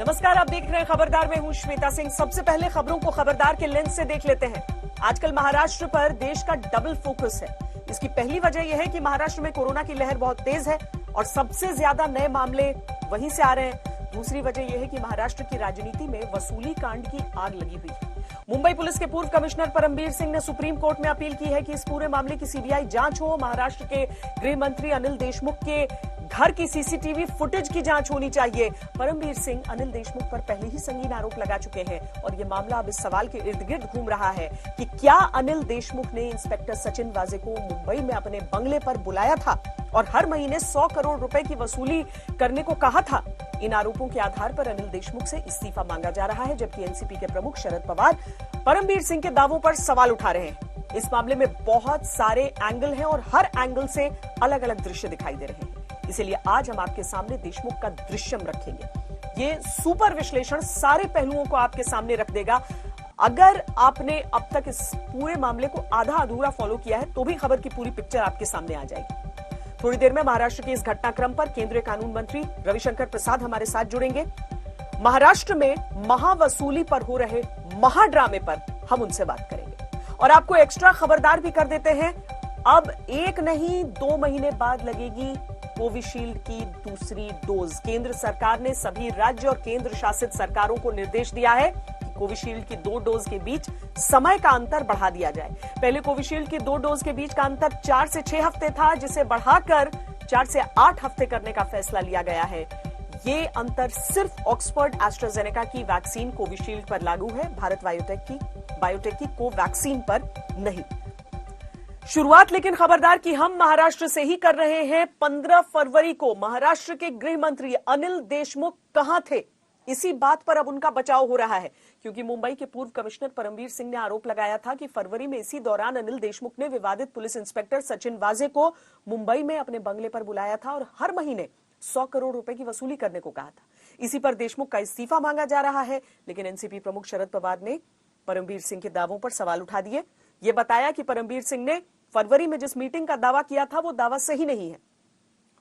नमस्कार, आप देख रहे हैं खबरदार। में हूं श्वेता सिंह। सबसे पहले खबरों को खबरदार के लेंस से देख लेते हैं। आजकल महाराष्ट्र पर देश का डबल फोकस है। इसकी पहली वजह यह है कि महाराष्ट्र में कोरोना की लहर बहुत तेज है और सबसे ज्यादा नए मामले वहीं से आ रहे हैं। दूसरी वजह यह है कि महाराष्ट्र की राजनीति में वसूली कांड की आग लगी हुई है। मुंबई पुलिस के पूर्व कमिश्नर परमबीर सिंह ने सुप्रीम कोर्ट में अपील की है कि इस पूरे मामले की सीबीआई जांच हो। महाराष्ट्र के गृह मंत्री अनिल देशमुख के घर की सीसीटीवी फुटेज की जांच होनी चाहिए। परमबीर सिंह अनिल देशमुख पर पहले ही संगीन आरोप लगा चुके हैं और यह मामला अब इस सवाल के इर्द गिर्द घूम रहा है कि क्या अनिल देशमुख ने इंस्पेक्टर सचिन वाजे को मुंबई में अपने बंगले पर बुलाया था और हर महीने 100 करोड़ रुपए की वसूली करने को कहा था। इन आरोपों के आधार पर अनिल देशमुख से इस्तीफा मांगा जा रहा है, जबकि एनसीपी के प्रमुख शरद पवार परमबीर सिंह के दावों पर सवाल उठा रहे हैं। इस मामले में बहुत सारे एंगल हैं और हर एंगल से अलग अलग दृश्य दिखाई दे रहे हैं। इसलिए आज हम आपके सामने देशमुख का दृश्यम रखेंगे। ये सुपर विश्लेषण सारे पहलुओं को आपके सामने रख देगा। अगर आपने अब तक इस पूरे मामले को आधा अधूरा फॉलो किया है तो भी खबर की पूरी पिक्चर आपके सामने आ जाएगी। थोड़ी देर में महाराष्ट्र के इस घटनाक्रम पर केंद्रीय कानून मंत्री रविशंकर प्रसाद हमारे साथ जुड़ेंगे। महाराष्ट्र में महावसूली पर हो रहे महाड्रामे पर हम उनसे बात करेंगे और आपको एक्स्ट्रा खबरदार भी कर देते हैं। अब 1 नहीं 2 महीने बाद लगेगी कोविशील्ड की दूसरी डोज। केंद्र सरकार ने सभी राज्य और केंद्र शासित सरकारों को निर्देश दिया है कि कोविशील्ड की 2 डोज के बीच समय का अंतर बढ़ा दिया जाए। पहले कोविशील्ड की 2 डोज के बीच का अंतर 4 से 6 हफ्ते था, जिसे बढ़ाकर 4 से 8 हफ्ते करने का फैसला लिया गया है। ये अंतर सिर्फ ऑक्सफोर्ड एस्ट्राजेनेका की वैक्सीन कोविशील्ड पर लागू है, भारत बायोटेक की कोवैक्सीन पर नहीं। शुरुआत लेकिन खबरदार की हम महाराष्ट्र से ही कर रहे हैं। 15 फरवरी को महाराष्ट्र के गृह मंत्री अनिल देशमुख कहां थे, इसी बात पर अब उनका बचाव हो रहा है, क्योंकि मुंबई के पूर्व कमिश्नर परमबीर सिंह ने आरोप लगाया था कि फरवरी में इसी दौरान अनिल देशमुख ने विवादित पुलिस इंस्पेक्टर सचिन वाजे को मुंबई में अपने बंगले पर बुलाया था और हर महीने 100 करोड़ रुपए की वसूली करने को कहा था। इसी पर देशमुख का इस्तीफा मांगा जा रहा है, लेकिन एनसीपी प्रमुख शरद पवार ने परमबीर सिंह के दावों पर सवाल उठा दिए। ये बताया कि परमबीर सिंह ने फरवरी में जिस मीटिंग का दावा किया था वो दावा सही नहीं है।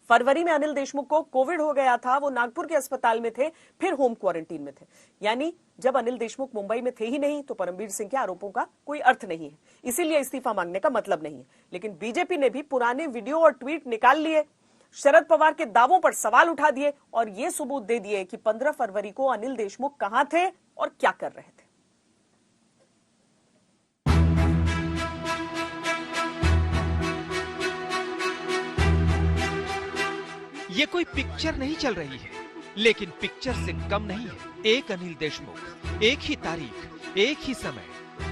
फरवरी में अनिल देशमुख को कोविड हो गया था, वो नागपुर के अस्पताल में थे, फिर होम क्वारंटीन में थे। यानी जब अनिल देशमुख मुंबई में थे ही नहीं तो परमबीर सिंह के आरोपों का कोई अर्थ नहीं है, इसीलिए इस्तीफा मांगने का मतलब नहीं है। लेकिन बीजेपी ने भी पुराने वीडियो और ट्वीट निकाल लिए, शरद पवार के दावों पर सवाल उठा दिए और ये सबूत दे दिए कि 15 फरवरी को अनिल देशमुख कहां थे और क्या कर रहे थे। ये कोई पिक्चर नहीं चल रही है, लेकिन पिक्चर से कम नहीं है। एक अनिल देशमुख, एक ही तारीख, एक ही समय,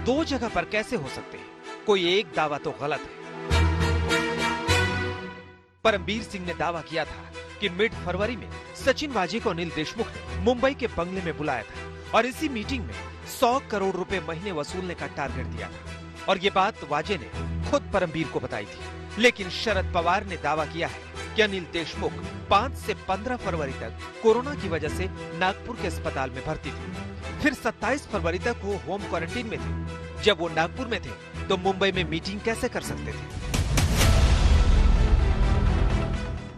2 जगह पर कैसे हो सकते हैं? कोई एक दावा तो गलत है। परमबीर सिंह ने दावा किया था कि मिड फरवरी में सचिन वाजे को अनिल देशमुख ने मुंबई के बंगले में बुलाया था और इसी मीटिंग में 100 करोड़ रुपए महीने वसूलने का टारगेट दिया था और ये बात वाजे ने खुद परमबीर को बताई थी। लेकिन शरद पवार ने दावा किया है कि अनिल देशमुख 5 से 15 फरवरी तक कोरोना की वजह से नागपुर के अस्पताल में भर्ती थे। फिर 27 फरवरी तक वो होम क्वारंटीन में थे। जब वो नागपुर में थे तो मुंबई में मीटिंग कैसे कर सकते थे?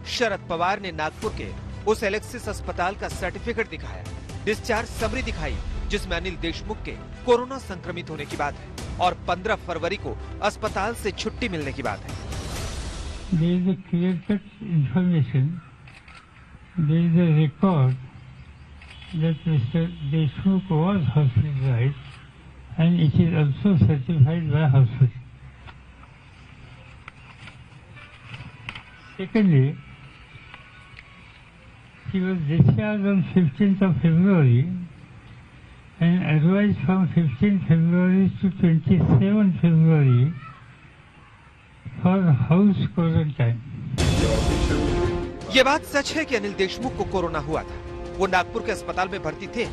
शरद पवार ने नागपुर के उस एलेक्सिस अस्पताल का सर्टिफिकेट दिखाया, डिस्चार्ज समरी दिखाई, जिसमें अनिल देशमुख के कोरोना संक्रमित होने की बात है और 15 फरवरी को अस्पताल से छुट्टी मिलने की बात है। There is a clear-cut information, there is a record that Mr. Deshmukh was hospitalized and it is also certified by hospital. Secondly, he was discharged on 15th of February and advised from 15th February to 27th February for house quarantine. ये बात सच है कि अनिल देशमुख को corona हुआ था। वो नागपुर के अस्पताल में भर्ती थे,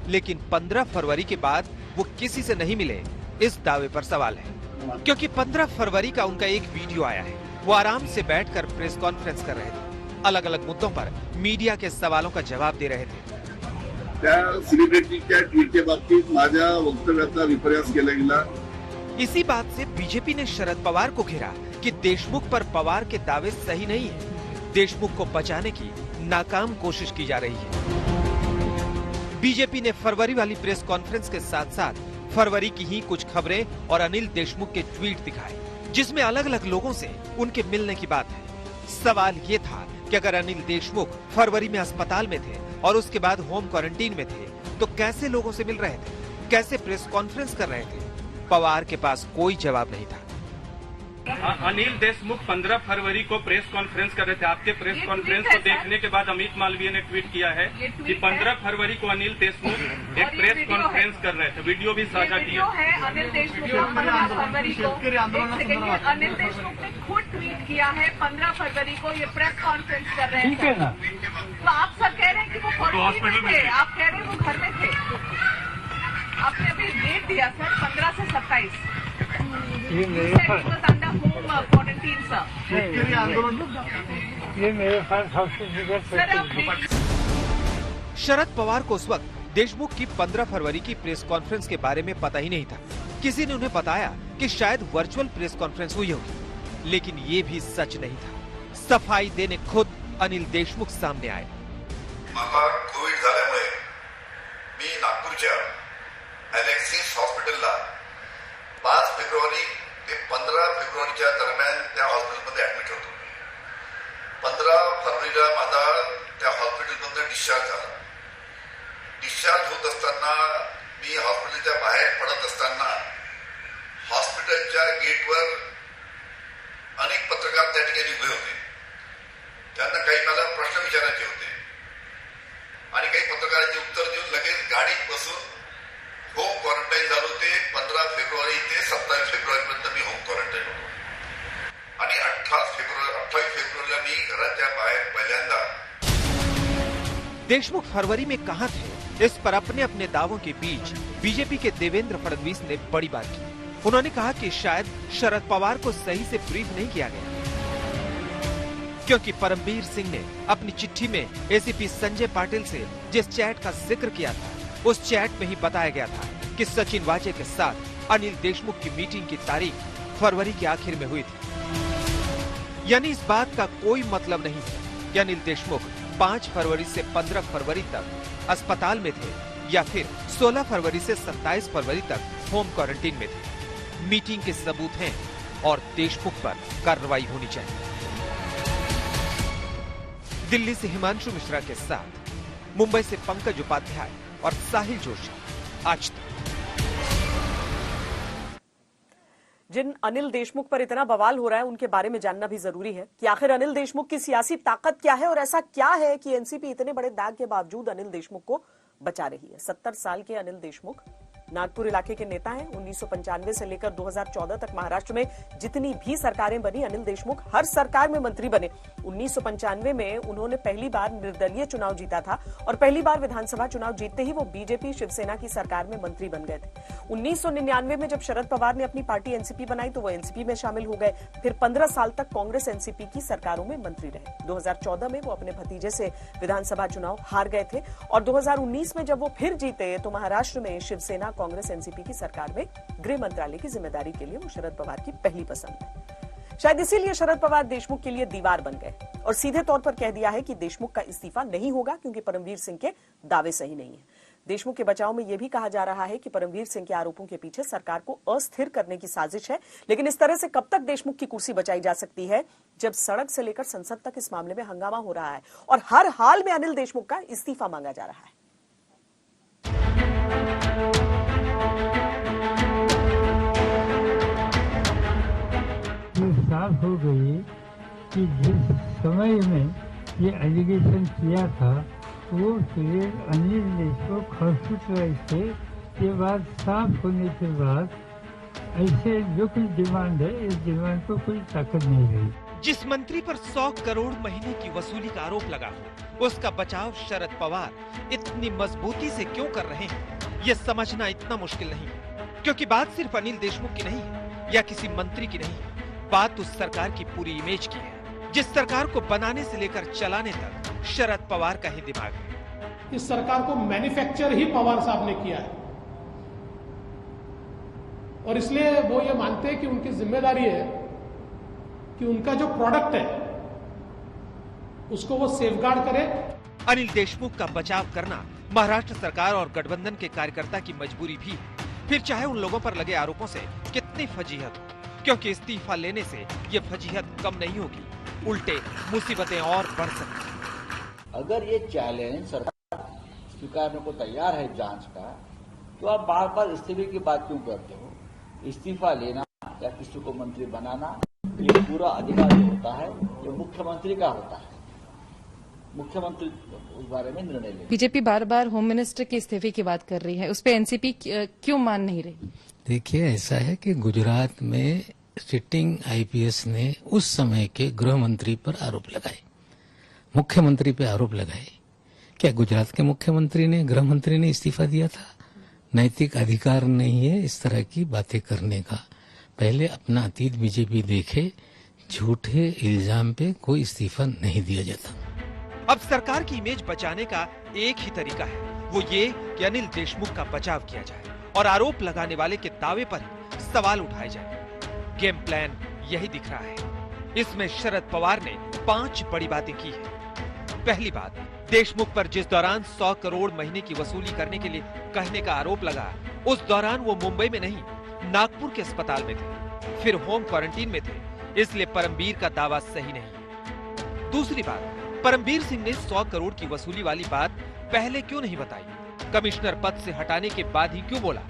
लेकिन 15 फरवरी के बाद वो किसी से नहीं मिले, इस दावे पर सवाल है। क्योंकि 15 फरवरी का उनका एक वीडियो आया है। वो आराम से बैठकर प्रेस कॉन्फ्रेंस कर रहे थे, अलग अलग मुद्दों पर मीडिया के सवालों का जवाब दे रहे थे। त्या सेलिब्रिटीच्या ट्विटच्या बाबतीत माझ्या वक्तव्याचा विपर्यास केला गेला। इसी बात से बीजेपी ने शरद पवार को घेरा कि देशमुख पर पवार के दावे सही नहीं है। देशमुख को बचाने की नाकाम कोशिश की जा रही है। बीजेपी ने फरवरी वाली प्रेस कॉन्फ्रेंस के साथ साथ फरवरी की ही कुछ खबरें और अनिल देशमुख के ट्वीट दिखाए, जिसमें अलग अलग लोगों से उनके मिलने की बात है। सवाल ये था कि अगर अनिल देशमुख फरवरी में अस्पताल में थे और उसके बाद होम क्वारंटीन में थे, तो कैसे लोगों से मिल रहे थे, कैसे प्रेस कॉन्फ्रेंस कर रहे थे? पवार के पास कोई जवाब नहीं था। अनिल देशमुख 15 फरवरी को प्रेस कॉन्फ्रेंस कर रहे थे। आपके प्रेस कॉन्फ्रेंस को देखने के बाद अमित मालवीय ने ट्वीट किया है कि 15 फरवरी को अनिल देशमुख एक प्रेस कॉन्फ्रेंस कर रहे थे। वीडियो भी साझा किया है। अनिल देशमुख 15 फरवरी को अनिल देशमुख ने खुद ट्वीट किया है 15 फरवरी को ये प्रेस कॉन्फ्रेंस कर रहे थे। तो आप सब कह रहे हैं कि वो क्वारंटीन में थे, आप कह रहे हैं वो घर में थे। आपने अभी डेट दिया सर 15 से 27। ये मेरे शरद पवार को उस वक्त देशमुख की 15 फरवरी की प्रेस कॉन्फ्रेंस के बारे में पता ही नहीं था। किसी ने उन्हें बताया कि शायद वर्चुअल प्रेस कॉन्फ्रेंस हुई होगी, लेकिन ये भी सच नहीं था। सफाई देने खुद अनिल देशमुख सामने आए। मला कोविड झाल्यामुळे मी नागपूरच्या अलेक्सिस हॉस्पिटलला 5 फेब्रुवारी ते 15 फेब्रुवारीच्या दरम्यान त्या हॉस्पिटलमध्ये ऍडमिट होतो। 15 फरवरीला माझा त्या हॉस्पिटलमधून डिस्चार्ज झाला। डिस्चार्ज होत असताना मी हॉस्पिटलच्या बाहेर पडत असताना हॉस्पिटलच्या गेटवर अनेक पत्रकार त्या ठिकाणी उभे होते। त्यांना काही मला प्रश्न विचारायचे होते आणि काही पत्रकारांचे उत्तर देऊन लगेच गाडीत बसून होम क्वारंटाईन झालो। ते 15 फेब्रुवारी ते 27 फेब्रुवारीपर्यंत मी होम क्वारंटाईन होतो आणि 28 फेब्रुवारीला मी घराच्या बाहेर पहिल्यांदा। देशमुख फरवरी में कहां थे, इस पर अपने अपने दावों के बीच बीजेपी के देवेंद्र फडणवीस ने बड़ी बात की। उन्होंने कहा कि शायद शरद पवार को सही से ब्रीफ नहीं किया गया, क्योंकि परमवीर सिंह ने अपनी चिट्ठी में एसीपी संजय पाटिल से जिस चैट का जिक्र किया था, उस चैट में ही बताया गया था कि सचिन वाजे के साथ अनिल देशमुख की मीटिंग की तारीख फरवरी के आखिर में हुई थी। यानी इस बात का कोई मतलब नहीं है कि अनिल देशमुख 5 फरवरी से 15 फरवरी तक अस्पताल में थे या फिर 16 फरवरी से 27 फरवरी तक होम क्वारंटीन में थे। मीटिंग के सबूत हैं और देशमुख पर कार्रवाई होनी चाहिए। दिल्ली से हिमांशु मिश्रा के साथ मुंबई से पंकज उपाध्याय और साहिल जोशी, आज तक। जिन अनिल देशमुख पर इतना बवाल हो रहा है उनके बारे में जानना भी जरूरी है कि आखिर अनिल देशमुख की सियासी ताकत क्या है और ऐसा क्या है कि एनसीपी इतने बड़े दाग के बावजूद अनिल देशमुख को बचा रही है। 70 साल के अनिल देशमुख नागपुर इलाके के नेता हैं। 1995 से लेकर 2014 तक महाराष्ट्र में जितनी भी सरकारें बनी, अनिल देशमुख हर सरकार में मंत्री बने। 1995 में उन्होंने पहली बार निर्दलीय चुनाव जीता था और पहली बार विधानसभा चुनाव जीतते ही वो बीजेपी शिवसेना की सरकार में मंत्री बन गए थे। 1999 में जब शरद पवार ने अपनी पार्टी एनसीपी बनाई तो वो एनसीपी में शामिल हो गए। फिर 15 साल तक कांग्रेस एनसीपी की सरकारों में मंत्री रहे। 2014 में वो अपने भतीजे से विधानसभा चुनाव हार गए थे और 2019 में जब वो फिर जीते तो महाराष्ट्र में शिवसेना कांग्रेस एनसीपी की सरकार में गृह मंत्रालय की जिम्मेदारी के लिए वो शरद पवार की पहली पसंद है। शायद इसीलिए शरद पवार देशमुख के लिए दीवार बन गए और सीधे तौर पर कह दिया है कि देशमुख का इस्तीफा नहीं होगा क्योंकि परमवीर सिंह के दावे सही नहीं है। देशमुख के बचाव में यह भी कहा जा रहा है कि परमवीर सिंह के आरोपों के पीछे सरकार को अस्थिर करने की साजिश है। लेकिन इस तरह से कब तक देशमुख की कुर्सी बचाई जा सकती है जब सड़क से लेकर संसद तक इस मामले में हंगामा हो रहा है और हर हाल में अनिल देशमुख का इस्तीफा मांगा जा रहा है। ये साफ हो गई कि जिस समय में ये एलिगेशन किया था वो पीरियड अनिल देशमुख हॉस्पिटलाइज थे। ये बात साफ होने के बाद ऐसे जो कुछ डिमांड है, इस डिमांड को कोई ताकत नहीं रही। जिस मंत्री पर 100 करोड़ महीने की वसूली का आरोप लगा हो, उसका बचाव शरद पवार इतनी मजबूती से क्यों कर रहे हैं, ये समझना इतना मुश्किल नहीं है। क्योंकि बात सिर्फ अनिल देशमुख की नहीं है या किसी मंत्री की नहीं है, बात उस सरकार की पूरी इमेज की है जिस सरकार को बनाने से लेकर चलाने तक शरद पवार का ही दिमाग है। इस सरकार को मैन्युफैक्चर ही पवार साहब ने किया है और इसलिए वो ये मानते हैं कि उनकी जिम्मेदारी है कि उनका जो प्रोडक्ट है उसको वो सेफगार्ड करे। अनिल देशमुख का बचाव करना महाराष्ट्र सरकार और गठबंधन के कार्यकर्ता की मजबूरी भी है, फिर चाहे उन लोगों पर लगे आरोपों से कितनी फजीहत हो, क्योंकि इस्तीफा लेने से ये फजीहत कम नहीं होगी, उल्टे मुसीबतें और बढ़ सकती हैं। अगर ये चैलेंज सरकार स्वीकारने को तैयार है जांच का, तो आप बार बार इस्तीफे की बात क्यों करते हो? इस्तीफा लेना या किसी को मंत्री बनाना, ये पूरा अधिकार जो होता है ये मुख्यमंत्री का होता है। मुख्यमंत्री उस बारे में निर्णय ले। बीजेपी बार बार होम मिनिस्टर के इस्तीफे की बात कर रही है, उस पर एनसीपी क्यों मान नहीं रही? देखिए, ऐसा है कि गुजरात में सिटिंग आईपीएस ने उस समय के गृह मंत्री पर आरोप लगाए, मुख्यमंत्री पे आरोप लगाए। क्या गुजरात के मुख्यमंत्री ने, गृह मंत्री ने इस्तीफा दिया था? नैतिक अधिकार नहीं है इस तरह की बातें करने का। पहले अपना अतीत बीजेपी देखे, झूठे इल्जाम पे कोई इस्तीफा नहीं दिया जाता। अब सरकार की इमेज बचाने का एक ही तरीका है, वो ये कि अनिल देशमुख का बचाव किया जाए और आरोप लगाने वाले के दावे पर ही सवाल उठाए जाए। गेम प्लान यही दिख रहा है। इसमें शरद पवार ने 5 बड़ी बातें की है। पहली बात, देशमुख पर जिस दौरान 100 करोड़ महीने की वसूली करने के लिए कहने का आरोप लगा, उस दौरान वो मुंबई में नहीं, नागपुर के अस्पताल में थे, फिर होम क्वारंटीन में थे, इसलिए परमबीर का दावा सही नहीं। दूसरी बात, परमबीर सिंह ने 100 करोड़ की वसूली वाली बात पहले क्यों नहीं बताई? कमिश्नर पद से हटाने के बाद ही क्यों बोला?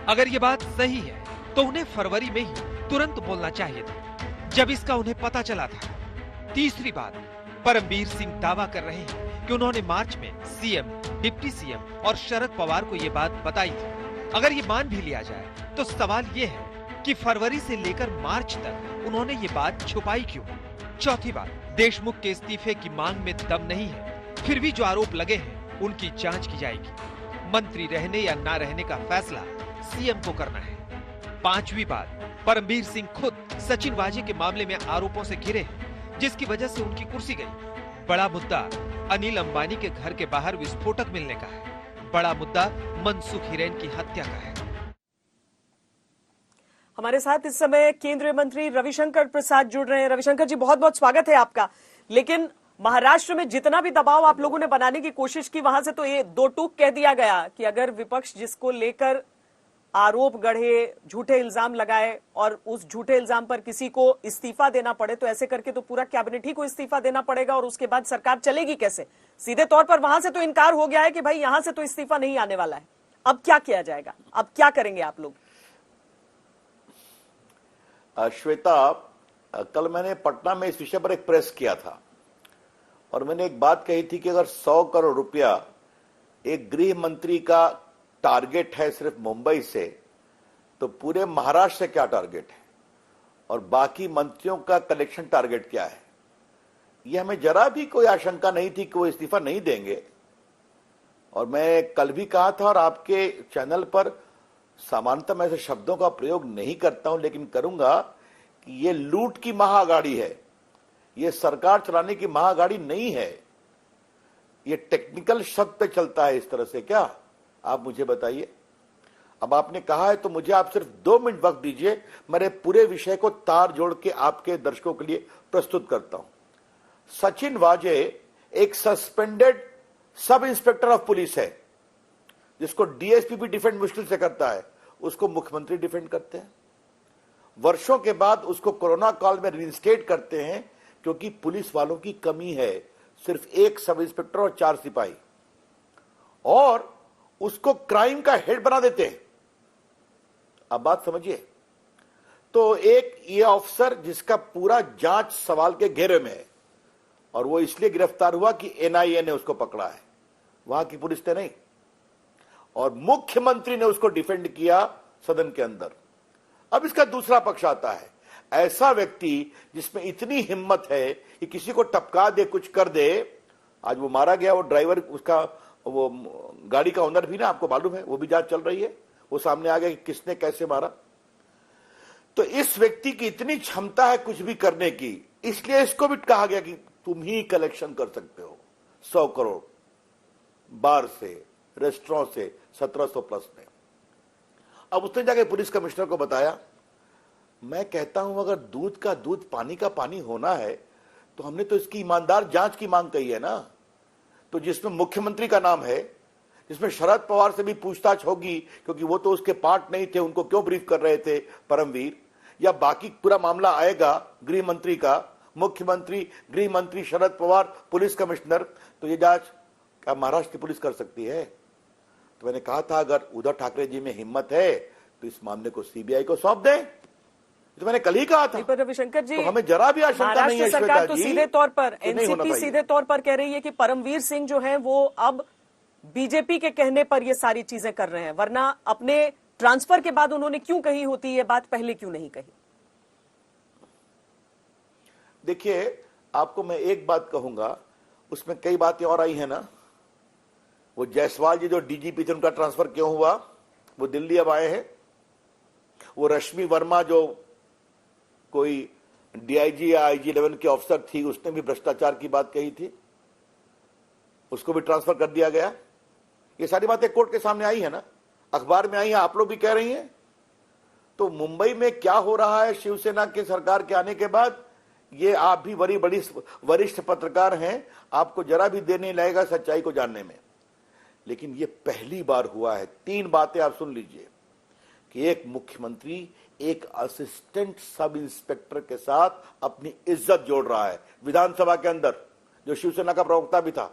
अगर ये बात सही है तो उन्हें फरवरी में ही तुरंत बोलना चाहिए था, जब इसका उन्हें पता चला था। तीसरी बात, परमबीर सिंह दावा कर रहे हैं कि उन्होंने मार्च में सीएम, डिप्टी सीएम और शरद पवार को ये बात बताई थी। अगर ये मान भी लिया जाए तो सवाल ये है कि फरवरी से लेकर मार्च तक उन्होंने ये बात छुपाई क्यों? चौथी बात, देशमुख के इस्तीफे की मांग में दम नहीं है, फिर भी जो आरोप लगे हैं उनकी जांच की जाएगी। मंत्री रहने या ना रहने का फैसला सीएम को करना है। पांचवी बात, परमबीर सिंह खुद सचिन वाजे के मामले में आरोपों से घिरे हैं, जिसकी वजह से उनकी कुर्सी गई। बड़ा मुद्दा अनिल अंबानी के घर के बाहर विस्फोटक मिलने का है। बड़ा मुद्दा मनसुख हिरेन की हत्या का है। हमारे साथ इस समय केंद्रीय मंत्री रविशंकर प्रसाद जुड़ रहे हैं। रविशंकर जी, बहुत बहुत स्वागत है आपका। लेकिन महाराष्ट्र में जितना भी दबाव आप लोगों ने बनाने की कोशिश की, वहां से तो ये 2 टूक कह दिया गया कि अगर विपक्ष जिसको लेकर आरोप गढ़े, झूठे इल्जाम लगाए और उस झूठे इल्जाम पर किसी को इस्तीफा देना पड़े, तो ऐसे करके तो पूरा कैबिनेट ही को इस्तीफा देना पड़ेगा और उसके बाद सरकार चलेगी कैसे? सीधे तौर पर वहां से तो इनकार हो गया है कि भाई यहां से तो इस्तीफा नहीं आने वाला है। अब क्या किया जाएगा? अब क्या करेंगे आप लोग? श्वेता, कल मैंने पटना में इस विषय पर एक प्रेस किया था और मैंने एक बात कही थी कि अगर 100 करोड़ रुपया एक गृह मंत्री का टारगेट है सिर्फ मुंबई से, तो पूरे महाराष्ट्र से क्या टारगेट है और बाकी मंत्रियों का कलेक्शन टारगेट क्या है? यह हमें जरा भी कोई आशंका नहीं थी कि वो इस्तीफा नहीं देंगे। और मैं कल भी कहा था और आपके चैनल पर सामान्यतः मैं ऐसे शब्दों का प्रयोग नहीं करता हूं, लेकिन करूंगा कि ये लूट की महागाड़ी है, ये सरकार चलाने की महागाड़ी नहीं है। ये टेक्निकल शब्द पे चलता है इस तरह से क्या? आप मुझे बताइए। अब आपने कहा है तो मुझे आप सिर्फ 2 मिनट वक्त दीजिए, मेरे पूरे विषय को तार जोड़ के आपके दर्शकों के लिए प्रस्तुत करता हूं। सचिन वाजे एक suspended sub inspector of police है, जिसको डीएसपी भी डिफेंड मुश्किल से करता है, उसको मुख्यमंत्री डिफेंड करते हैं। वर्षों के बाद उसको कोरोना काल में रिइंस्टेट करते हैं क्योंकि पुलिस वालों की कमी है, सिर्फ 1 सब इंस्पेक्टर और 4 सिपाही, और उसको क्राइम का हेड बना देते हैं। अब बात समझिए। तो एक ये ऑफिसर जिसका पूरा जांच सवाल के घेरे में है और वो इसलिए गिरफ्तार हुआ कि एनआईए ने उसको पकड़ा है, वहां की पुलिस ने नहीं, और मुख्यमंत्री ने उसको डिफेंड किया सदन के अंदर। अब इसका दूसरा पक्ष आता है, ऐसा व्यक्ति जिसमें इतनी हिम्मत है कि किसी को टपका दे, कुछ कर दे। आज वो मारा गया, वो ड्राइवर, उसका वो गाड़ी का ओनर भी ना, आपको मालूम है, वो भी जांच चल रही है, वो सामने आ गया कि किसने कैसे मारा। तो इस व्यक्ति की इतनी क्षमता है कुछ भी करने की, इसलिए इसको भी कहा गया कि तुम ही कलेक्शन कर सकते हो 100 करोड़ बार से, रेस्टोरेंट से 1700 प्लस में। अब उसने जाके पुलिस कमिश्नर को बताया। मैं कहता हूं अगर दूध का दूध पानी का पानी होना है तो हमने तो इसकी ईमानदार जांच की मांग कही है ना। तो जिसमें मुख्यमंत्री का नाम है, जिसमें शरद पवार से भी पूछताछ होगी, क्योंकि वो तो उसके पार्ट नहीं थे, उनको क्यों ब्रीफ कर रहे थे परमवीर, या बाकी पूरा मामला आएगा गृह मंत्री का, मुख्यमंत्री, गृह मंत्री, शरद पवार, पुलिस कमिश्नर, तो ये जांच क्या महाराष्ट्र की पुलिस कर सकती है? तो मैंने कहा था अगर उद्धव ठाकरे जी में हिम्मत है तो इस मामले को सीबीआई को सौंप दें। तो मैंने कल ही कहा था। पर रविशंकर जी, तो हमें जरा भी आशंका नहीं है सरकार तो जी, सीधे तौर पर एनसीपी सीधे तौर पर कह रही है कि परमवीर सिंह जो है वो अब बीजेपी के कहने पर ये सारी चीजें कर रहे हैं, वरना अपने ट्रांसफर के बाद उन्होंने क्यों कही होती ये बात, पहले क्यों नहीं कही? देखिए, आपको मैं एक बात कहूंगा, उसमें कई बातें और आई है ना। वो जायसवाल जी जो डीजीपी थे, उनका ट्रांसफर क्यों हुआ? वो दिल्ली अब आए हैं। वो रश्मि वर्मा जो कोई डीआईजी या आईजी लेवल की ऑफिसर थी, उसने भी भ्रष्टाचार की बात कही थी, उसको भी ट्रांसफर कर दिया गया। ये सारी बातें कोर्ट के सामने आई है ना, अखबार में आई है, आप लोग भी कह रही हैं। तो मुंबई में क्या हो रहा है शिवसेना की सरकार के आने के बाद, ये आप भी बड़ी वरिष्ठ पत्रकार हैं, आपको जरा भी देर नहीं लगेगा सच्चाई को जानने में। लेकिन ये पहली बार हुआ है, 3 बातें आप सुन लीजिए, कि एक मुख्यमंत्री एक असिस्टेंट सब इंस्पेक्टर के साथ अपनी इज्जत जोड़ रहा है। विधानसभा के अंदर जो शिवसेना का प्रवक्ता भी था,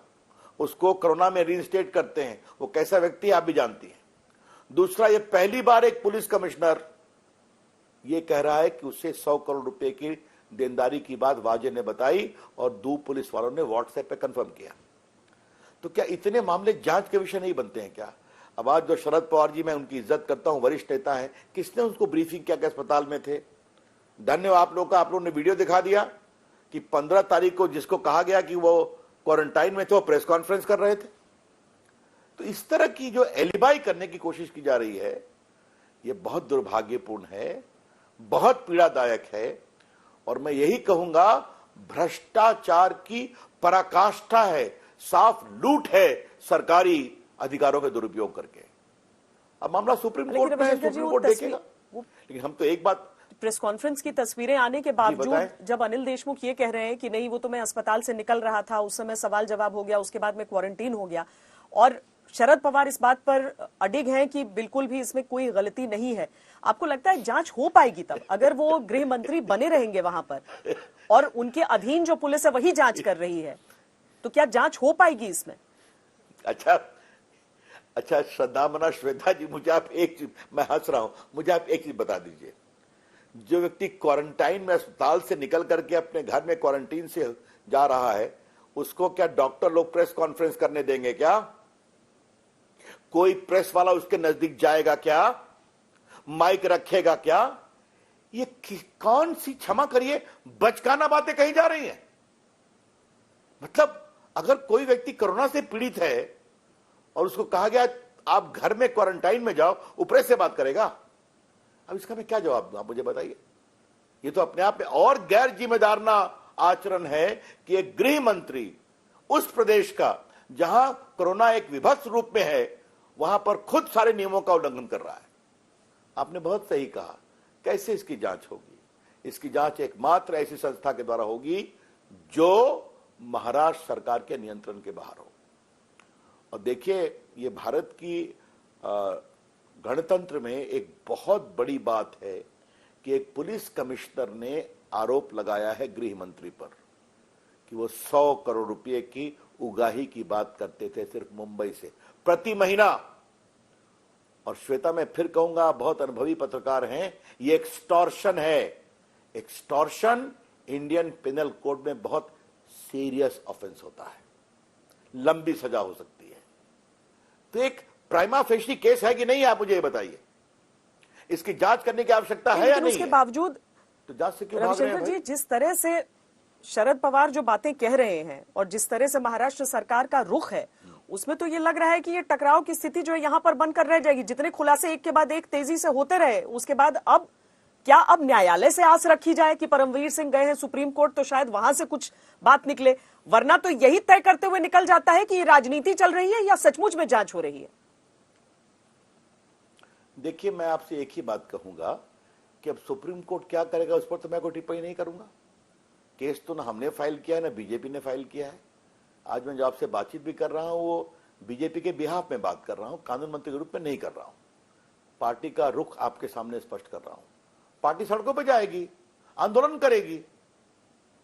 उसको कोरोना में रीइंस्टेट करते हैं, वो कैसा व्यक्ति है आप भी जानती हैं। दूसरा, ये पहली बार एक पुलिस कमिश्नर ये कह रहा है कि उससे 100 करोड़ रुपए की देनदारी की बात वाजे ने बताई और 2 पुलिस वालों ने व्हाट्सएप पे कंफर्म किया। तो क्या इतने मामले जांच के विषय नहीं बनते हैं क्या? अब आज जो शरद पवार जी, मैं उनकी इज्जत करता हूं, वरिष्ठ नेता है, किसने उसको ब्रीफिंग किया कि अस्पताल में थे? धन्यवाद आप लोगों का, आप लोगों ने वीडियो दिखा दिया कि 15 तारीख को जिसको कहा गया कि वो क्वारंटाइन में थे, वो प्रेस कॉन्फ्रेंस कर रहे थे। तो इस तरह की जो एलिबाई करने की कोशिश की जा रही है, ये बहुत दुर्भाग्यपूर्ण है, बहुत पीड़ादायक है, और मैं यही कहूंगा भ्रष्टाचार की पराकाष्ठा है, साफ लूट है सरकारी अधिकारों के दुरुपयोग करके। अब मामला सुप्रीम कोर्ट में है, सुप्रीम कोर्ट देखेगा। लेकिन हम तो एक बात, प्रेस कॉन्फ्रेंस की तस्वीरें आने के बावजूद जब अनिल देशमुख ये कह रहे हैं कि नहीं वो तो मैं अस्पताल से निकल रहा था, उस समय सवाल जवाब हो गया, उसके बाद में क्वारंटीन हो गया, और शरद पवार इस बात पर अडिग हैं कि बिल्कुल भी इसमें कोई गलती नहीं है, आपको लगता है जांच हो पाएगी तब, अगर वो गृह मंत्री बने रहेंगे वहां पर और उनके अधीन जो पुलिस है वही जांच कर रही है, तो क्या जांच हो पाएगी इसमें? अच्छा श्रद्धामना श्वेता जी, मुझे आप एक चीज, मैं हंस रहा हूं, मुझे आप एक चीज बता दीजिए, जो व्यक्ति क्वारंटाइन में अस्पताल से निकल करके अपने घर में क्वारंटीन से जा रहा है, उसको क्या डॉक्टर लोग प्रेस कॉन्फ्रेंस करने देंगे क्या? कोई प्रेस वाला उसके नजदीक जाएगा क्या? माइक रखेगा क्या? ये कौन सी, क्षमा करिए, बचकाना बातें कही जा रही हैं। मतलब अगर कोई व्यक्ति कोरोना से पीड़ित है और उसको कहा गया आप घर में क्वारंटाइन में जाओ, वो प्रेस से बात करेगा? अब इसका मैं क्या जवाब दूं, आप मुझे बताइए। ये तो अपने आप में और गैर जिम्मेदाराना आचरण है कि एक गृह मंत्री उस प्रदेश का जहां कोरोना एक विभत्स रूप में है, वहां पर खुद सारे नियमों का उल्लंघन कर रहा है। आपने बहुत सही कहा, कैसे इसकी जांच होगी? इसकी जांच एकमात्र ऐसी संस्था के द्वारा होगी जो महाराष्ट्र सरकार के नियंत्रण के बाहर हो। और देखिए, ये भारत की गणतंत्र में एक बहुत बड़ी बात है कि एक पुलिस कमिश्नर ने आरोप लगाया है गृह मंत्री पर कि वो 100 करोड़ रुपए की उगाही की बात करते थे सिर्फ मुंबई से प्रति महीना। और श्वेता, मैं फिर कहूंगा, बहुत अनुभवी पत्रकार हैं, ये एक्सटॉर्शन है। एक्सटॉर्शन इंडियन पिनल कोड में बहुत सीरियस ऑफेंस होता है, लंबी सजा हो सकती है। तो एक प्राइमा फेशी केस है कि नहीं, आप मुझे ये बताइए। इसकी जांच करने की आवश्यकता है या नहीं? उसके बावजूद तो जांच से क्यों भाग रहे हैं? जी, जिस तरह से शरद पवार जो बातें कह रहे हैं और जिस तरह से महाराष्ट्र सरकार का रुख है, उसमें तो ये लग रहा है कि ये टकराव की स्थिति जो है यहां पर बनकर रह जाएगी। जितने खुलासे एक के बाद एक तेजी से होते रहे, उसके बाद अब न्यायालय से आस रखी जाए कि परमवीर सिंह गए हैं सुप्रीम कोर्ट, तो शायद वहां से कुछ बात निकले, वरना तो यही तय करते हुए निकल जाता है कि ये राजनीति चल रही है या सचमुच में जांच हो रही है। देखिए, मैं आपसे एक ही बात कहूंगा कि अब सुप्रीम कोर्ट क्या करेगा उस पर तो मैं कोई टिप्पणी नहीं करूंगा। केस तो ना हमने फाइल किया है ना बीजेपी ने फाइल किया है। आज मैं जो आपसे बातचीत भी कर रहा हूं, वो बीजेपी के बिहाफ में बात कर रहा हूं, कानून मंत्री के रूप में नहीं कर रहा हूं। पार्टी का रुख आपके सामने स्पष्ट कर रहा हूं। पार्टी सड़कों पर जाएगी, आंदोलन करेगी।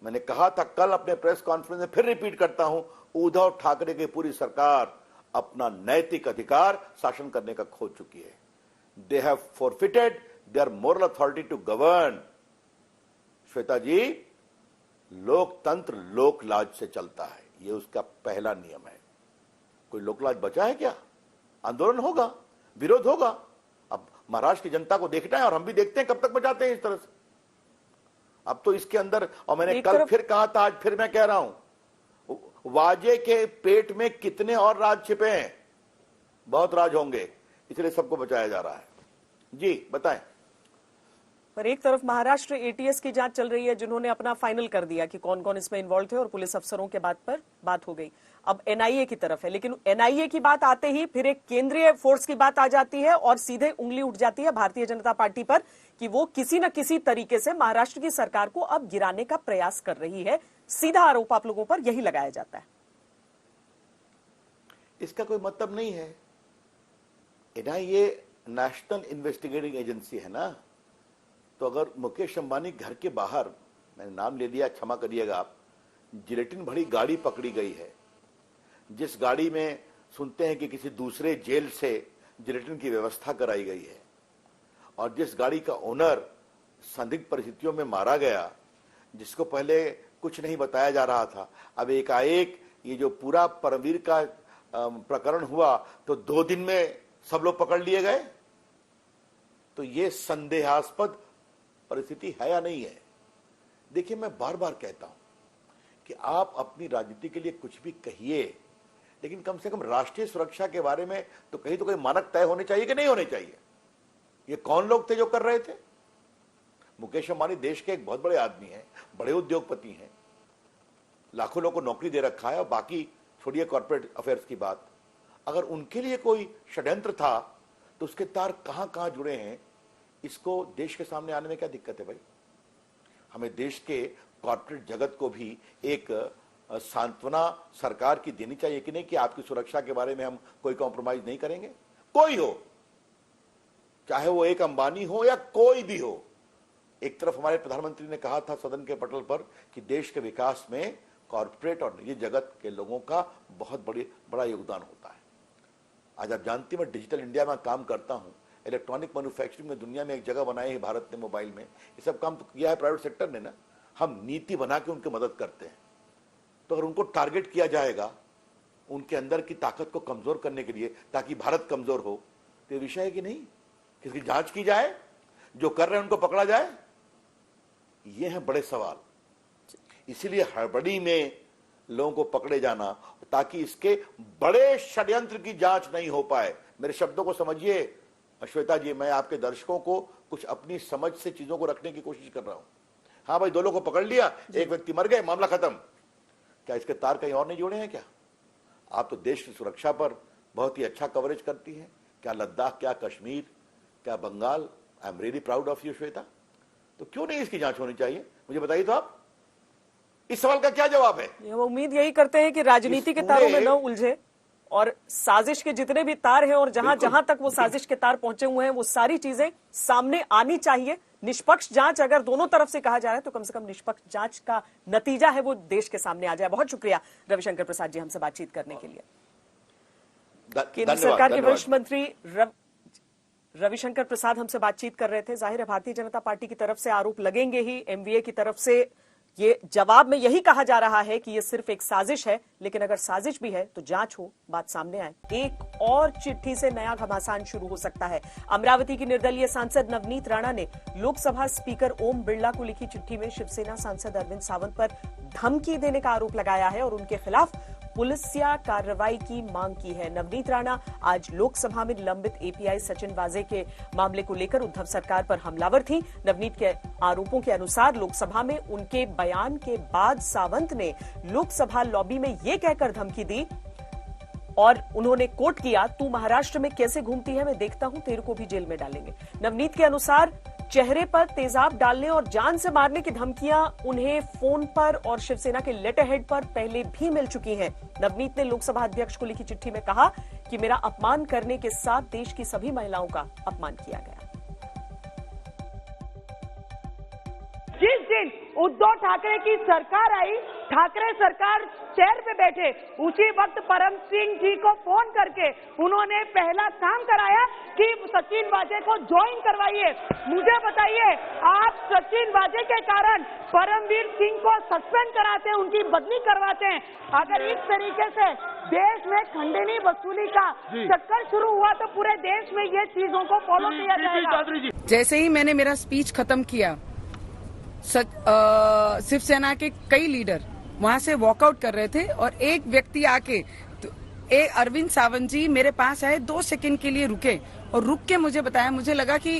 मैंने कहा था कल अपने प्रेस कॉन्फ्रेंस में, फिर रिपीट करता हूं, उद्धव ठाकरे की पूरी सरकार अपना नैतिक अधिकार शासन करने का खो चुकी है। They have forfeited their moral authority to govern. Shweta ji, लोकतंत्र लोकलाज से चलता है, ये उसका पहला नियम है। कोई लोकलाज बचा है क्या? आंदोलन होगा, विरोध होगा। अब महाराष्ट्र की जनता को देखना है और हम भी देखते हैं कब तक बचाते हैं इस तरह से। अब तो इसके अंदर, और मैंने कल फिर कहा था, आज फिर मैं कह रहा हूं, वाजे के पेट में कितने और राज छिपे हैं? बहुत राज होंगे, इसलिए सबको बचाया जा रहा है। जी बताएं। पर एक तरफ महाराष्ट्र एटीएस की जांच चल रही है, जिन्होंने अपना फाइनल कर दिया कि कौन कौन इसमें इन्वॉल्व थे और पुलिस अफसरों के बात पर बात हो गई। अब एनआईए की तरफ है, लेकिन एनआईए की बात आते ही फिर एक केंद्रीय फोर्स की बात आ जाती है और सीधे उंगली उठ जाती है भारतीय जनता पार्टी पर कि वो किसी न किसी तरीके से महाराष्ट्र की सरकार को अब गिराने का प्रयास कर रही है। सीधा आरोप आप लोगों पर यही लगाया जाता है। इसका कोई मतलब नहीं है। एनआईए नेशनल इन्वेस्टिगेटिंग एजेंसी है ना, तो अगर मुकेश अंबानी घर के बाहर, मैंने नाम ले लिया, क्षमा करिएगा आप, जिलेटिन भरी गाड़ी पकड़ी गई है, जिस गाड़ी में सुनते हैं कि किसी दूसरे जेल से जिलेटिन की व्यवस्था कराई गई है, और जिस गाड़ी का ओनर संदिग्ध परिस्थितियों में मारा गया, जिसको पहले कुछ नहीं बताया जा रहा था, अब एकाएक ये जो पूरा परमवीर का प्रकरण हुआ तो 2 दिन में सब लोग पकड़ लिए गए। तो ये संदेहास्पद परिस्थिति है या नहीं है? देखिए, मैं बार बार कहता हूं कि आप अपनी राजनीति के लिए कुछ भी कहिए, लेकिन कम से कम राष्ट्रीय सुरक्षा के बारे में तो कहीं तो कोई मानक तय होने चाहिए कि नहीं होने चाहिए। ये कौन लोग थे जो कर रहे थे? मुकेश अंबानी देश के एक बहुत बड़े आदमी हैं, बड़े उद्योगपति हैं, लाखों लोगों को नौकरी दे रखा है, और बाकी छोड़िए कॉर्पोरेट अफेयर्स की बात। अगर उनके लिए कोई षड्यंत्र था तो उसके तार कहां कहां जुड़े हैं, इसको देश के सामने आने में क्या दिक्कत है भाई? हमें देश के कॉर्पोरेट जगत को भी एक सांत्वना सरकार की देनी चाहिए कि नहीं, कि आपकी सुरक्षा के बारे में हम कोई कॉम्प्रोमाइज नहीं करेंगे। कोई हो, चाहे वो एक अंबानी हो या कोई भी हो। एक तरफ हमारे प्रधानमंत्री ने कहा था सदन के पटल पर कि देश के विकास में कॉर्पोरेट और निजी जगत के लोगों का बहुत बड़ा योगदान होता है। आज आप जानती हैं, मैं डिजिटल इंडिया में काम करता हूं, इलेक्ट्रॉनिक मैन्युफैक्चरिंग में दुनिया में एक जगह बनाई है भारत ने, मोबाइल में। ये सब काम तो किया है प्राइवेट सेक्टर ने ना। हम नीति बना के उनकी मदद करते हैं। तो अगर उनको टारगेट किया जाएगा उनके अंदर की ताकत को कमजोर करने के लिए, ताकि भारत कमजोर हो, तो ये विषय है कि नहीं? किसकी जांच की जाए, जो कर रहे हैं उनको पकड़ा जाए? ये हैं बड़े सवाल। इसीलिए हड़बड़ी में लोगों को पकड़े जाना, ताकि इसके बड़े षड्यंत्र की जांच नहीं हो पाए। मेरे शब्दों को समझिए श्वेता जी, मैं आपके दर्शकों को कुछ अपनी समझ से चीजों को रखने की कोशिश कर रहा हूं। हाँ भाई, 2 लोगों को पकड़ लिया, एक व्यक्ति मर गए, मामला खत्म। क्या इसके तार कहीं और नहीं जुड़े हैं क्या? आप तो देश की सुरक्षा पर बहुत ही अच्छा कवरेज करती हैं। क्या लद्दाख, क्या कश्मीर, क्या Bengal? I am really proud of you Shweta. तो क्यों नहीं इसकी जांच होनी चाहिए? मुझे बताइए तो आप, इस सवाल का क्या जवाब है? वो उम्मीद यही करते हैं कि राजनीति के तारों में न उलझे और साजिश के जितने भी तार हैं और जहां जहां तक वो साजिश के तार पहुंचे हुए हैं, वो सारी चीजें सामने आनी चाहिए। निष्पक्ष जांच अगर दोनों तरफ से कहा जा रहा है तो कम से कम निष्पक्ष जांच का नतीजा है वो देश के सामने आ जाए। बहुत शुक्रिया रविशंकर प्रसाद जी हमसे बातचीत करने के लिए। केंद्र सरकार के वरिष्ठ मंत्री रविशंकर प्रसाद हमसे बातचीत कर रहे थे। जाहिर है भारतीय जनता पार्टी की तरफ से आरोप लगेंगे ही, एमवीए की तरफ से ये जवाब में यही कहा जा रहा है कि ये सिर्फ एक साजिश है, लेकिन अगर साजिश भी है तो जांच हो, बात सामने आए। एक और चिट्ठी से नया घमासान शुरू हो सकता है। अमरावती की निर्दलीय सांसद नवनीत राणा ने लोकसभा स्पीकर ओम बिरला को लिखी चिट्ठी में शिवसेना सांसद अरविंद सावंत पर धमकी देने का आरोप लगाया है और उनके खिलाफ पुलिसिया कार्रवाई की मांग की है। नवनीत राणा आज लोकसभा में लंबित एपीआई सचिन वाजे के मामले को लेकर उद्धव सरकार पर हमलावर थी। नवनीत के आरोपों के अनुसार लोकसभा में उनके बयान के बाद सावंत ने लोकसभा लॉबी में यह कहकर धमकी दी और उन्होंने कोट किया, तू महाराष्ट्र में कैसे घूमती है मैं देखता हूं, तेरे को भी जेल में डालेंगे। नवनीत के अनुसार चेहरे पर तेजाब डालने और जान से मारने की धमकियां उन्हें फोन पर और शिवसेना के लेटर हेड पर पहले भी मिल चुकी हैं। नवनीत ने लोकसभा अध्यक्ष को लिखी चिट्ठी में कहा कि मेरा अपमान करने के साथ देश की सभी महिलाओं का अपमान किया गया। जिस दिन उद्धव ठाकरे की सरकार आई, ठाकरे सरकार चेयर पे बैठे, उसी वक्त परम सिंह जी को फोन करके उन्होंने पहला काम कराया कि सचिन वाजे को ज्वाइन करवाइए। मुझे बताइए, आप सचिन वाजे के कारण परमवीर सिंह को सस्पेंड कराते हैं, उनकी बदली करवाते हैं। अगर इस तरीके से देश में खंडनी वसूली का चक्कर शुरू हुआ तो पूरे देश में ये चीजों को फॉलो किया जाएगा। जैसे ही मैंने मेरा स्पीच खत्म किया, शिवसेना के कई लीडर वहां से वॉकआउट कर रहे थे और एक व्यक्ति आके अरविंद सावंत जी मेरे पास आए, 2 सेकंड के लिए रुके और रुक के मुझे बताया। मुझे लगा कि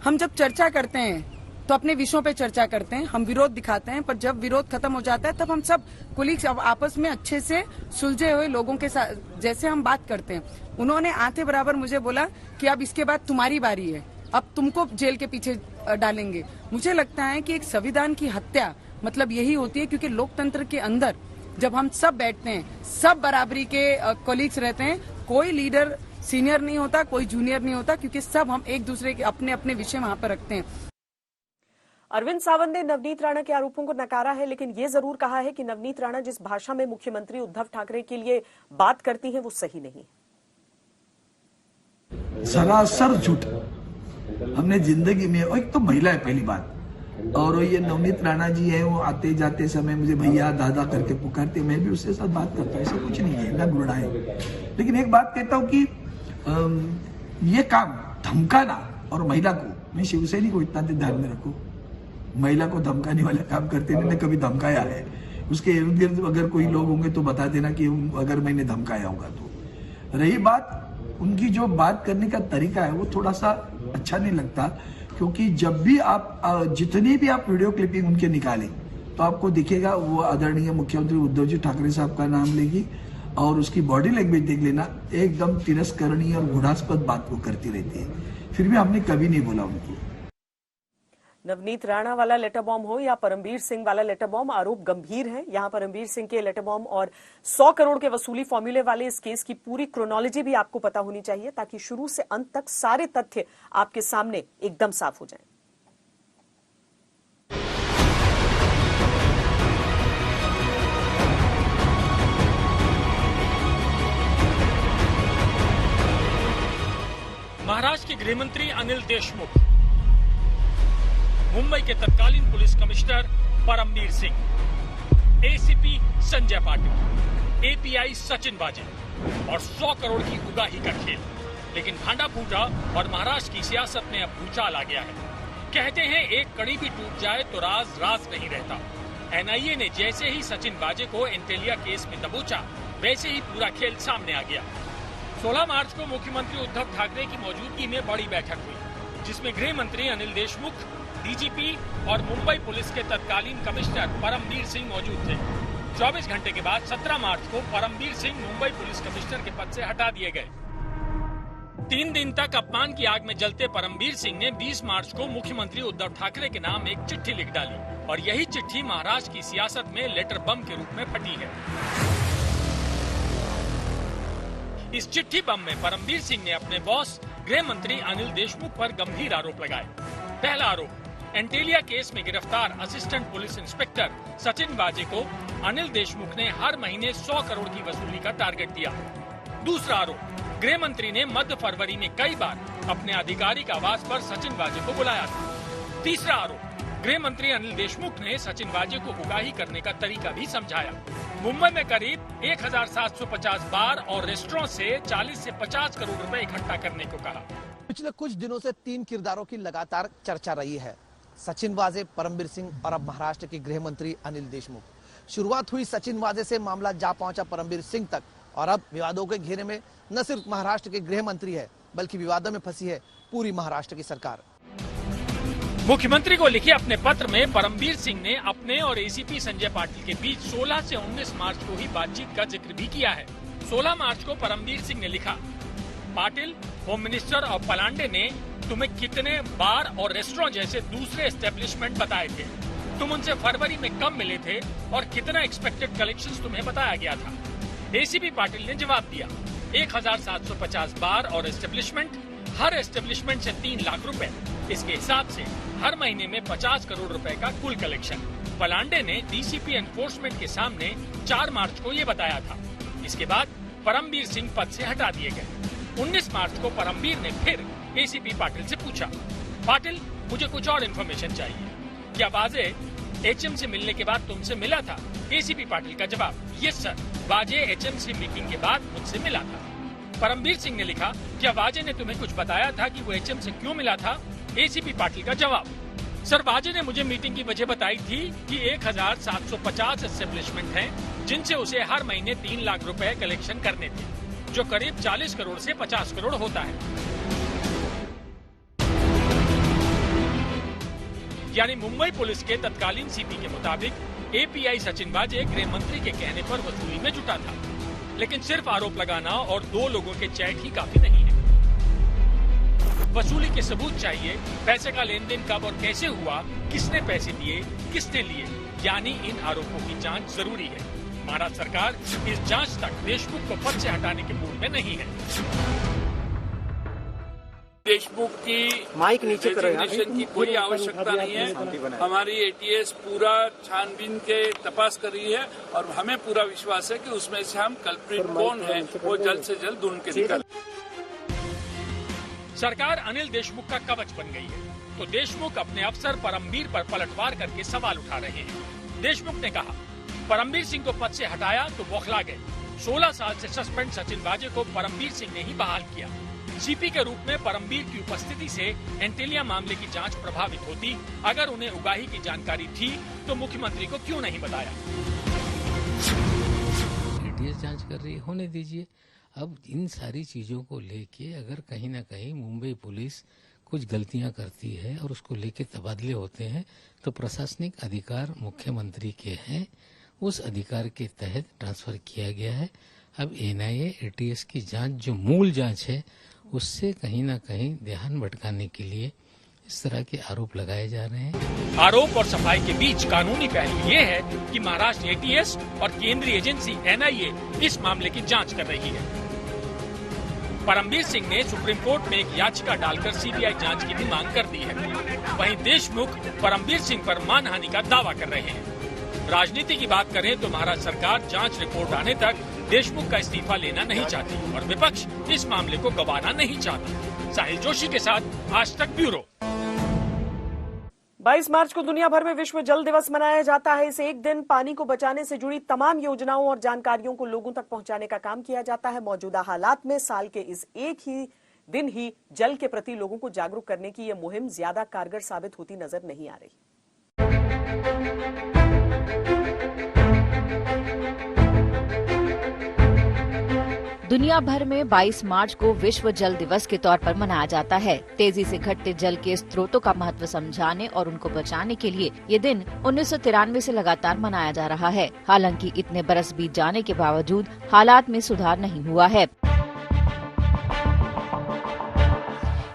हम जब चर्चा करते हैं तो अपने विषयों पे चर्चा करते हैं, हम विरोध दिखाते हैं, पर जब विरोध खत्म हो जाता है तब हम सब कोलीग्स आपस में अच्छे से सुलझे हुए लोगों के साथ जैसे हम बात करते हैं। उन्होंने आते बराबर मुझे बोला कि अब इसके बाद तुम्हारी बारी है, अब तुमको जेल के पीछे डालेंगे। मुझे लगता है कि एक संविधान की हत्या मतलब यही होती है, क्योंकि लोकतंत्र के अंदर जब हम सब बैठते हैं, सब बराबरी के कोलीग्स रहते हैं, कोई लीडर सीनियर नहीं होता, कोई जूनियर नहीं होता, क्योंकि सब हम एक दूसरे के अपने अपने विषय वहां पर रखते हैं। अरविंद सावंत ने नवनीत राणा के आरोपों को नकारा है, लेकिन ये जरूर कहा है कि नवनीत राणा जिस भाषा में मुख्यमंत्री उद्धव ठाकरे के लिए बात करती हैं वो सही नहीं। सरासर झूठ। हमने जिंदगी में, एक तो महिला है पहली बात, और ये नवनीत राणा जी है, वो आते जाते समय मुझे भैया दादा करके पुकारते, मैं भी उसके साथ बात करता हूँ, ऐसा कुछ नहीं है, ना गुणा है। लेकिन एक बात कहता हूँ कि ये काम धमकाना, और महिला को, मैं शिवसेना को इतना ध्यान में रखो, महिला को धमकाने वाले काम करते नहीं, कभी धमकाया है, उसके इर्द गिर्द अगर कोई लोग होंगे तो बता देना कि अगर मैंने धमकाया होगा तो। रही बात उनकी जो बात करने का तरीका है वो थोड़ा सा अच्छा नहीं लगता, क्योंकि जब भी आप जितनी भी आप वीडियो क्लिपिंग उनके निकालें तो आपको दिखेगा वो आदरणीय मुख्यमंत्री उद्धव जी ठाकरे साहब का नाम लेगी, और उसकी बॉडी लैंग्वेज देख लेना, एकदम तिरस्करणीय और घृणास्पद बात को करती रहती है। फिर भी हमने कभी नहीं बोला उनको। नवनीत राणा वाला लेटर बॉम्ब हो या परमवीर सिंह वाला लेटर बॉम्ब, आरोप गंभीर है। यहां परमवीर सिंह के लेटर बॉम्ब और 100 करोड़ के वसूली फॉर्मूले वाले इस केस की पूरी क्रोनोलॉजी भी आपको पता होनी चाहिए, ताकि शुरू से अंत तक सारे तथ्य आपके सामने एकदम साफ हो जाएं। महाराष्ट्र के गृह मंत्री अनिल देशमुख, मुंबई के तत्कालीन police commissioner Parambir Singh, ACP Sanjay Patil, API Sachin Waze और 100 करोड़ की उगाही का खेल। लेकिन भांडा फूटा और महाराष्ट्र की सियासत में अब भूचाल आ गया है। कहते हैं एक कड़ी भी टूट जाए तो राज राज नहीं रहता। एनआईए ने जैसे ही सचिन वाजे को एंटेलिया केस में दबोचा, वैसे ही पूरा खेल सामने आ गया। 16 मार्च को मुख्यमंत्री उद्धव ठाकरे की मौजूदगी में बड़ी बैठक हुई, जिसमें गृह मंत्री अनिल देशमुख, डीजीपी और मुंबई पुलिस के तत्कालीन कमिश्नर परमवीर सिंह मौजूद थे। 24 घंटे के बाद 17 मार्च को परमवीर सिंह मुंबई पुलिस कमिश्नर के पद से हटा दिए गए। 3 दिन तक अपमान की आग में जलते परमवीर सिंह ने 20 मार्च को मुख्यमंत्री उद्धव ठाकरे के नाम एक चिट्ठी लिख डाली, और यही चिट्ठी महाराष्ट्र की सियासत में लेटर बम के रूप में फटी है। इस चिट्ठी बम में परमवीर सिंह ने अपने बॉस गृह मंत्री अनिल देशमुख पर गंभीर आरोप लगाए। पहला आरोप, एंटेलिया केस में गिरफ्तार असिस्टेंट पुलिस इंस्पेक्टर सचिन वाजे को अनिल देशमुख ने हर महीने 100 करोड़ की वसूली का टारगेट दिया। दूसरा आरोप, गृह मंत्री ने मध्य फरवरी में कई बार अपने आधिकारिक आवास पर सचिन वाजे को बुलाया था। तीसरा आरोप, गृह मंत्री अनिल देशमुख ने सचिन वाजे को उगाही करने का तरीका भी समझाया। मुंबई में करीब 1750 बार और रेस्टोरेंट से 40 से 50 करोड़ रुपए इकट्ठा करने को कहा। पिछले कुछ दिनों से 3 किरदारों की लगातार चर्चा रही है, सचिन वाजे, परमवीर सिंह और अब महाराष्ट्र के गृह मंत्री अनिल देशमुख। शुरुआत हुई सचिन वाजे से, मामला जा पहुंचा परमवीर सिंह तक, और अब विवादों के घेरे में न सिर्फ महाराष्ट्र के गृह मंत्री है, बल्कि विवादों में फंसी है पूरी महाराष्ट्र की सरकार। मुख्यमंत्री को लिखे अपने पत्र में परमवीर सिंह ने अपने और एसीपी संजय पाटिल के बीच 16 से 19 मार्च को ही बातचीत का जिक्र भी किया है। 16 मार्च को परमवीर सिंह ने लिखा, पाटिल, होम मिनिस्टर और पलांडे ने तुम्हें कितने बार और रेस्टोरेंट जैसे दूसरे एस्टेब्लिशमेंट बताए थे, तुम उनसे फरवरी में कब मिले थे और कितना एक्सपेक्टेड कलेक्शंस तुम्हें बताया गया था। एसीपी पाटिल ने जवाब दिया, 1750 बार और एस्टेब्लिशमेंट, हर एस्टेब्लिशमेंट से 3 लाख रुपए। इसके हिसाब से हर महीने में 50 करोड़ रुपए का कुल कलेक्शन। पलांडे ने डीसीपी एनफोर्समेंट के सामने 4 मार्च को ये बताया था। इसके बाद परमबीर सिंह पद से हटा दिए गए। 19 मार्च को परमबीर ने फिर एसीपी पाटिल से पूछा, पाटिल मुझे कुछ और इन्फॉर्मेशन चाहिए, क्या वाजे एचएम से मिलने के बाद तुमसे मिला था? एसीपी पाटिल का जवाब, यस सर, वाजे एचएम से मीटिंग के बाद मुझसे मिला था। परमबीर सिंह ने लिखा, क्या वाजे ने तुम्हें कुछ बताया था कि वो एचएम से क्यों मिला था? एसीपी पाटिल का जवाब, सर वाजे ने मुझे मीटिंग की वजह बताई थी कि 1750 एस्टेब्लिशमेंट हैं जिनसे उसे हर महीने 3 लाख रुपए कलेक्शन करने थे, जो करीब 40 करोड़ से 50 करोड़ होता है। यानी मुंबई पुलिस के तत्कालीन सीपी के मुताबिक एपीआई सचिन वाजे गृह मंत्री के कहने पर वसूली में जुटा था, लेकिन सिर्फ आरोप लगाना और 2 लोगों के चैट ही काफी नहीं है। वसूली के सबूत चाहिए, पैसे का लेन देन कब और कैसे हुआ, किसने पैसे दिए, किसने लिए, यानी इन आरोपों की जांच जरूरी है। महाराष्ट्र सरकार इस जांच तक देशमुख को पद से हटाने के मूड में नहीं है। देशमुख की डेजिग्नेशन की कोई आवश्यकता नहीं है। हमारी एटीएस पूरा छानबीन के तपास कर रही है और हमें पूरा विश्वास है कि उसमें से हम कल्प्रिट कौन है वो जल्द से जल्द ढूंढ के निकालें। सरकार अनिल देशमुख का कवच बन गई है, तो देशमुख अपने अफसर परमबीर पर पलटवार करके सवाल उठा रहे हैं। देशमुख ने कहा, परमबीर सिंह को पद से हटाया तो बौखला गए। 16 साल से सस्पेंड सचिन वाजे को परमबीर सिंह ने ही बहाल किया। सीपी के रूप में परमबीर की उपस्थिति से एंटेलिया मामले की जांच प्रभावित होती। अगर उन्हें उगाही की जानकारी थी तो मुख्यमंत्री को क्यों नहीं बताया? एटीएस जांच कर रही है, होने दीजिए। अब इन सारी चीजों को लेके अगर कहीं ना कहीं मुंबई पुलिस कुछ गलतियां करती है और उसको लेके तबादले होते हैं तो प्रशासनिक अधिकार मुख्यमंत्री के हैं, उस अधिकार के तहत ट्रांसफर किया गया है। अब एनआईए एटीएस की जांच जो मूल जांच है उससे कहीं ना कहीं ध्यान भटकाने के लिए इस तरह के आरोप लगाए जा रहे हैं। आरोप और सफाई के बीच कानूनी पहलू ये है कि महाराष्ट्र एटीएस और केंद्रीय एजेंसी एनआईए इस मामले की जांच कर रही है। परमबीर सिंह ने सुप्रीम कोर्ट में एक याचिका डालकर सीबीआई जांच की भी मांग कर दी है। वहीं देशमुख परमबीर सिंह पर मानहानि का दावा कर रहे हैं। राजनीति की बात करें तो महाराष्ट्र सरकार जांच रिपोर्ट आने तक देशमुख का इस्तीफा लेना नहीं चाहती और विपक्ष इस मामले को गंवाना नहीं चाहती। साहिल जोशी के साथ आज तक ब्यूरो। 22 मार्च को दुनिया भर में विश्व जल दिवस मनाया जाता है। इस एक दिन पानी को बचाने से जुड़ी तमाम योजनाओं और जानकारियों को लोगों तक पहुंचाने का काम किया जाता है। मौजूदा हालात में साल के इस एक ही दिन ही जल के प्रति लोगों को जागरूक करने की यह मुहिम ज्यादा कारगर साबित होती नजर नहीं आ रही। दुनिया भर में 22 मार्च को विश्व जल दिवस के तौर पर मनाया जाता है। तेजी से घटते जल के स्रोतों का महत्व समझाने और उनको बचाने के लिए ये दिन 1993 से लगातार मनाया जा रहा है। हालांकि इतने बरस बीत जाने के बावजूद हालात में सुधार नहीं हुआ है।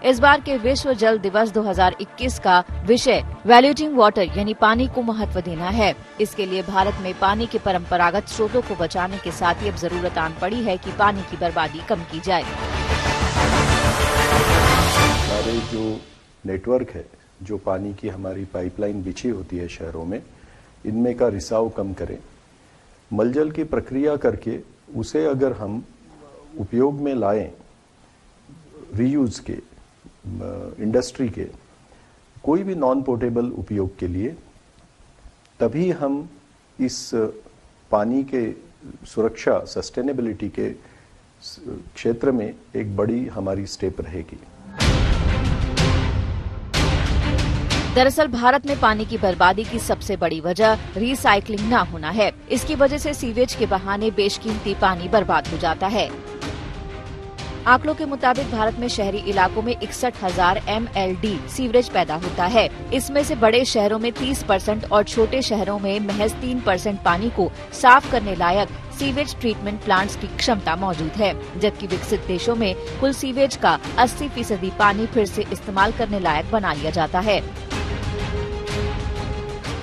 इस बार के विश्व जल दिवस 2021 का विषय वैल्यूटिंग वाटर यानी पानी को महत्व देना है। इसके लिए भारत में पानी के परंपरागत स्रोतों को बचाने के साथ ही अब जरूरत आन पड़ी है कि पानी की बर्बादी कम की जाए। हमारे जो नेटवर्क है, जो पानी की हमारी पाइपलाइन बिछी होती है शहरों में, इनमें का रिसाव कम करें। मलजल की प्रक्रिया करके उसे अगर हम उपयोग में लाएं, रीयूज के, इंडस्ट्री के, कोई भी नॉन पोर्टेबल उपयोग के लिए, तभी हम इस पानी के सुरक्षा, सस्टेनेबिलिटी के क्षेत्र में एक बड़ी हमारी स्टेप रहेगी। दरअसल भारत में पानी की बर्बादी की सबसे बड़ी वजह रिसाइकलिंग न होना है। इसकी वजह से सीवेज के बहाने बेशकीमती पानी बर्बाद हो जाता है। आंकड़ों के मुताबिक भारत में शहरी इलाकों में 61,000 MLD सीवरेज पैदा होता है। इसमें से बड़े शहरों में 30% और छोटे शहरों में महज 3% पानी को साफ करने लायक सीवेज ट्रीटमेंट प्लांट्स की क्षमता मौजूद है, जबकि विकसित देशों में कुल सीवेज का 80% पानी फिर से इस्तेमाल करने लायक बना लिया जाता है।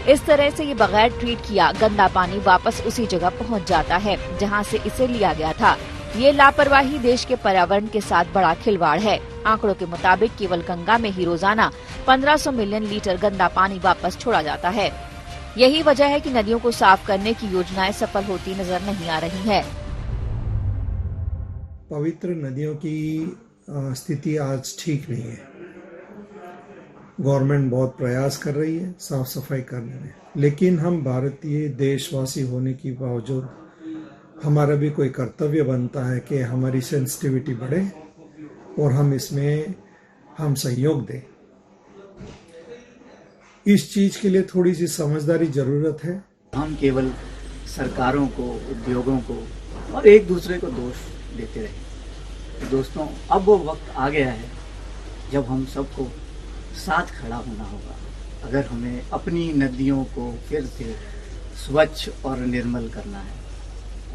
इस तरह से ये बगैर ट्रीट किया गंदा पानी वापस उसी जगह पहुंच जाता है जहां से इसे लिया गया था। ये लापरवाही देश के पर्यावरण के साथ बड़ा खिलवाड़ है। आंकड़ों के मुताबिक केवल गंगा में ही रोजाना 1500 मिलियन लीटर गंदा पानी वापस छोड़ा जाता है। यही वजह है कि नदियों को साफ करने की योजनाएं सफल होती नजर नहीं आ रही हैं। पवित्र नदियों की स्थिति आज ठीक नहीं है। गवर्नमेंट बहुत प्रयास कर रही है साफ सफाई करने में, लेकिन हम भारतीय देशवासी होने की बावजूद हमारा भी कोई कर्तव्य बनता है कि हमारी सेंसिटिविटी बढ़े और हम सहयोग दें। इस चीज के लिए थोड़ी सी समझदारी जरूरत है। हम केवल सरकारों को, उद्योगों को और एक दूसरे को दोष देते रहे। दोस्तों, अब वो वक्त आ गया है जब हम सबको साथ खड़ा होना होगा। अगर हमें अपनी नदियों को फिर से स्वच्छ और निर्मल करना है,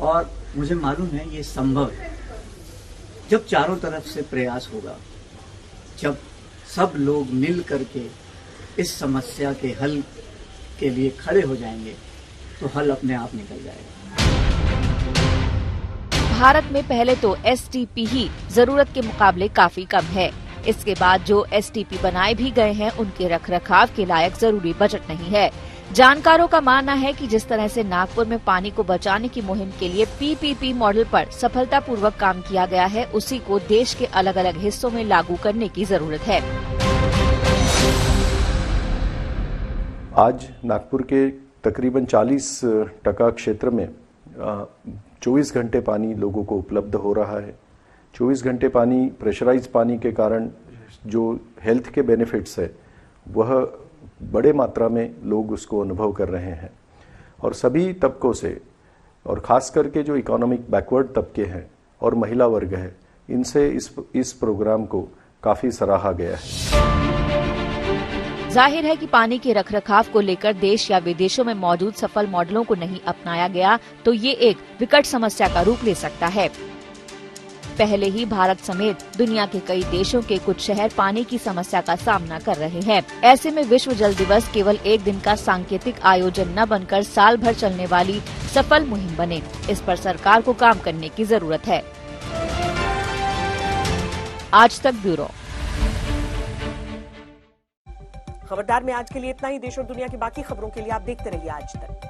और मुझे मालूम है ये संभव है जब चारों तरफ से प्रयास होगा, जब सब लोग मिल करके इस समस्या के हल के लिए खड़े हो जाएंगे तो हल अपने आप निकल जाएगा। भारत में पहले तो STP ही जरूरत के मुकाबले काफी कम है। इसके बाद जो STP बनाए भी गए हैं उनके रखरखाव के लायक जरूरी बजट नहीं है। जानकारों का मानना है कि जिस तरह से नागपुर में पानी को बचाने की मुहिम के लिए PPP मॉडल पर सफलतापूर्वक काम किया गया है, उसी को देश के अलग अलग हिस्सों में लागू करने की जरूरत है। आज नागपुर के तकरीबन 40% क्षेत्र में 24 घंटे पानी लोगों को उपलब्ध हो रहा है। 24 घंटे पानी, प्रेशराइज पानी के कारण जो हेल्थ के बेनिफिट्स है वह बड़े मात्रा में लोग उसको अनुभव कर रहे हैं, और सभी तबकों से, और खास करके जो इकोनॉमिक बैकवर्ड तबके हैं और महिला वर्ग है, इनसे इस प्रोग्राम को काफी सराहा गया है। जाहिर है कि पानी के रखरखाव को लेकर देश या विदेशों में मौजूद सफल मॉडलों को नहीं अपनाया गया तो ये एक विकट समस्या का रूप ले सकता है। पहले ही भारत समेत दुनिया के कई देशों के कुछ शहर पानी की समस्या का सामना कर रहे हैं। ऐसे में विश्व जल दिवस केवल एक दिन का सांकेतिक आयोजन न बनकर साल भर चलने वाली सफल मुहिम बने, इस पर सरकार को काम करने की जरूरत है। आज तक ब्यूरो। खबरदार में आज के लिए इतना ही। देश और दुनिया की बाकी खबरों के लिए आप देखते रहिए आज तक।